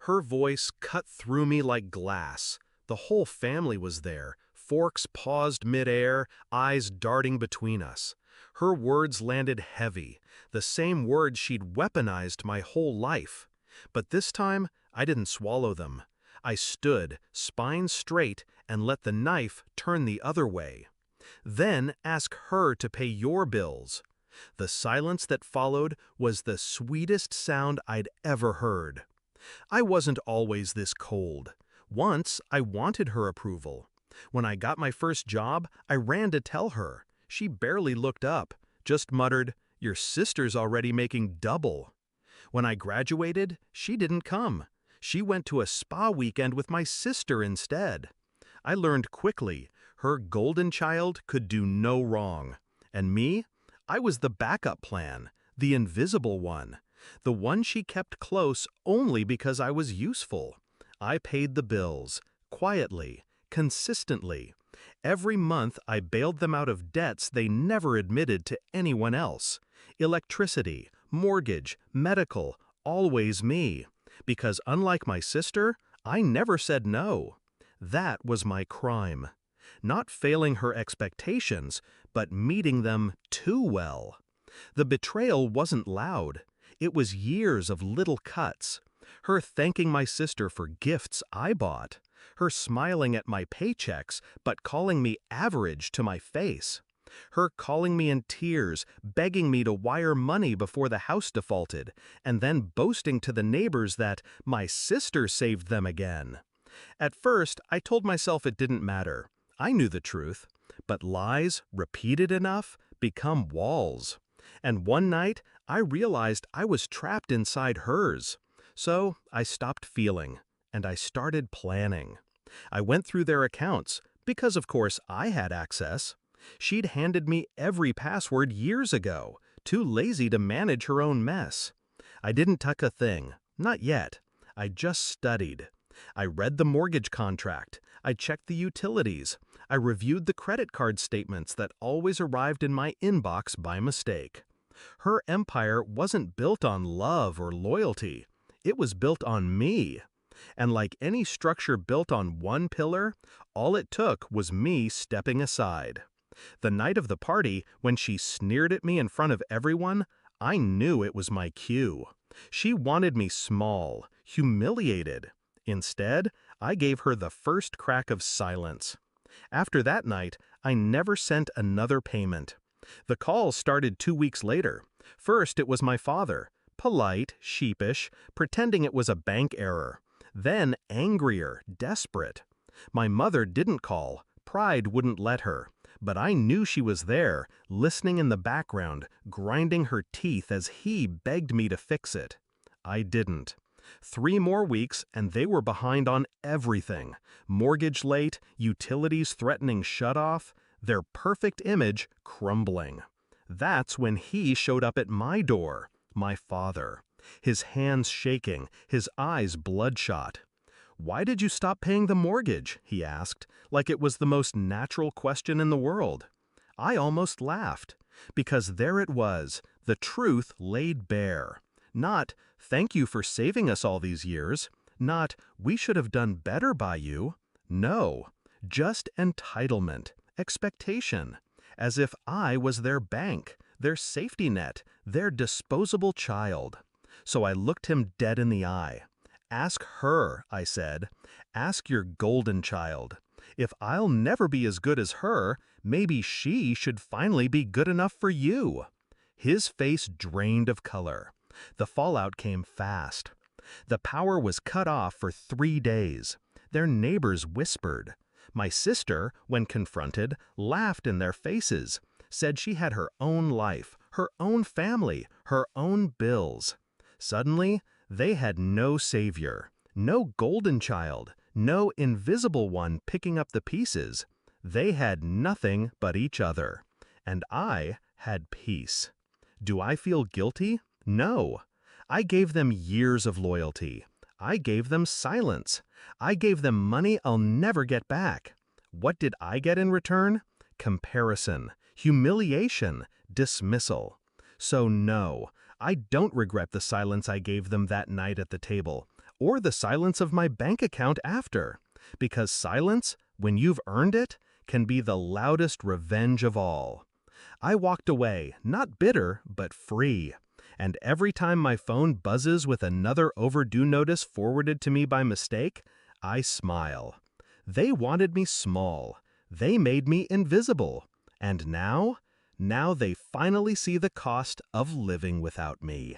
Her voice cut through me like glass. The whole family was there, forks paused midair, eyes darting between us. Her words landed heavy, the same words she'd weaponized my whole life. But this time, I didn't swallow them. I stood, spine straight, and let the knife turn the other way. Then ask her to pay your bills. The silence that followed was the sweetest sound I'd ever heard. I wasn't always this cold. Once, I wanted her approval. When I got my first job, I ran to tell her. She barely looked up, just muttered, "Your sister's already making double." When I graduated, she didn't come. She went to a spa weekend with my sister instead. I learned quickly, her golden child could do no wrong. And me? I was the backup plan, the invisible one, the one she kept close only because I was useful. I paid the bills, quietly, consistently. Every month I bailed them out of debts they never admitted to anyone else. Electricity, mortgage, medical, always me. Because unlike my sister, I never said no. That was my crime. Not failing her expectations, but meeting them too well. The betrayal wasn't loud. It was years of little cuts. Her thanking my sister for gifts I bought. Her smiling at my paychecks, but calling me average to my face. Her calling me in tears, begging me to wire money before the house defaulted, and then boasting to the neighbors that my sister saved them again. At first, I told myself it didn't matter. I knew the truth. But lies, repeated enough, become walls. And one night, I realized I was trapped inside hers. So I stopped feeling, and I started planning. I went through their accounts, because of course I had access. She'd handed me every password years ago, too lazy to manage her own mess. I didn't tuck a thing, not yet. I just studied. I read the mortgage contract. I checked the utilities. I reviewed the credit card statements that always arrived in my inbox by mistake. Her empire wasn't built on love or loyalty. It was built on me. And like any structure built on one pillar, all it took was me stepping aside. The night of the party, when she sneered at me in front of everyone, I knew it was my cue. She wanted me small, humiliated. Instead, I gave her the first crack of silence. After that night, I never sent another payment. The calls started 2 weeks later. First, it was my father, polite, sheepish, pretending it was a bank error. Then angrier, desperate. My mother didn't call. Pride wouldn't let her. But I knew she was there, listening in the background, grinding her teeth as he begged me to fix it. I didn't. 3 more weeks and they were behind on everything. Mortgage late, utilities threatening shutoff, their perfect image crumbling. That's when he showed up at my door, my father. His hands shaking, his eyes bloodshot. "Why did you stop paying the mortgage?" he asked, like it was the most natural question in the world. I almost laughed, because there it was, the truth laid bare. Not, "Thank you for saving us all these years." Not, "We should have done better by you." No, just entitlement, expectation, as if I was their bank, their safety net, their disposable child. So I looked him dead in the eye. "Ask her," I said. "Ask your golden child. If I'll never be as good as her, maybe she should finally be good enough for you." His face drained of color. The fallout came fast. The power was cut off for 3 days. Their neighbors whispered. My sister, when confronted, laughed in their faces, said she had her own life, her own family, her own bills. Suddenly, they had no savior, no golden child, no invisible one picking up the pieces. They had nothing but each other. And I had peace. Do I feel guilty? No. I gave them years of loyalty. I gave them silence. I gave them money I'll never get back. What did I get in return? Comparison, humiliation, dismissal. So no, I don't regret the silence I gave them that night at the table. or the silence of my bank account after. Because silence, when you've earned it, can be the loudest revenge of all. I walked away, not bitter, but free. And every time my phone buzzes with another overdue notice forwarded to me by mistake, I smile. They wanted me small. They made me invisible. And now they finally see the cost of living without me.